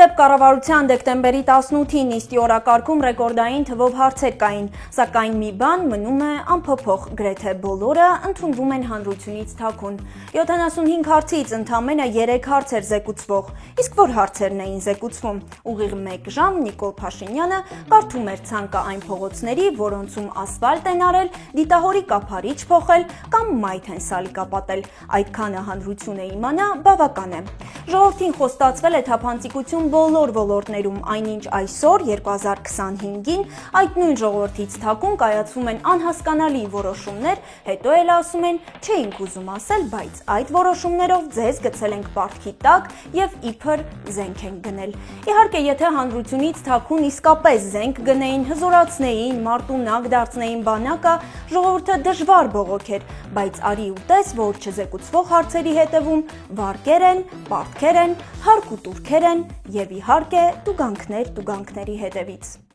Իդեպ կառավարության դեկտեմբերի 18-ի նիստի օրակարգում ռեկորդային թվով հարցեր կային, սակայն մի բան մնում է անփոփոխ, գրեթե բոլորը ընդունվում են հանրությունից թաքուն։ 75 հարցից ընդամենը 3 հարց էր զեկուցվող, իսկ որ հարցերն էին զեկուցվում։ Ուղիղ 1 ժամ Նիկոլ Փաշինյանը կարդում էր ցանկը այն փողոցների, որոնցում ասֆալտ են արել, դիտահորի կափարիչ փոխել կամ մայթ են սալիկապատել։ Այդքանը հանրությունը իմանա բավական է։ Ժողովրդին խոստացվել է թափանցիկություն բոլոր ոլորտներում, այնինչ այսօր 2025-ին այդ նույն ժողովրդից թաքուն կայացվում են անհասկանալի որոշումներ, հետո էլ ասում են չէինք ուզում ասել, բայց այդ որոշումներով ձեզ գցել ենք պարտքի տակ եւ իբր զենք ենք գնել։ Իհարկե, եթե հանրությունից թաքուն իսկապես զենք գնեին, հզորացնեին, մարտունակ դարձնեին բանակը, ժողովուրդը դժվար բողոքեր, բայց արի ու տես, որ չզեկուցվող հարցերի հետևում վարկեր են, պարտքեր են, հարկ ու տուրքեր են եւ իհարկե տուգանքների հետևից։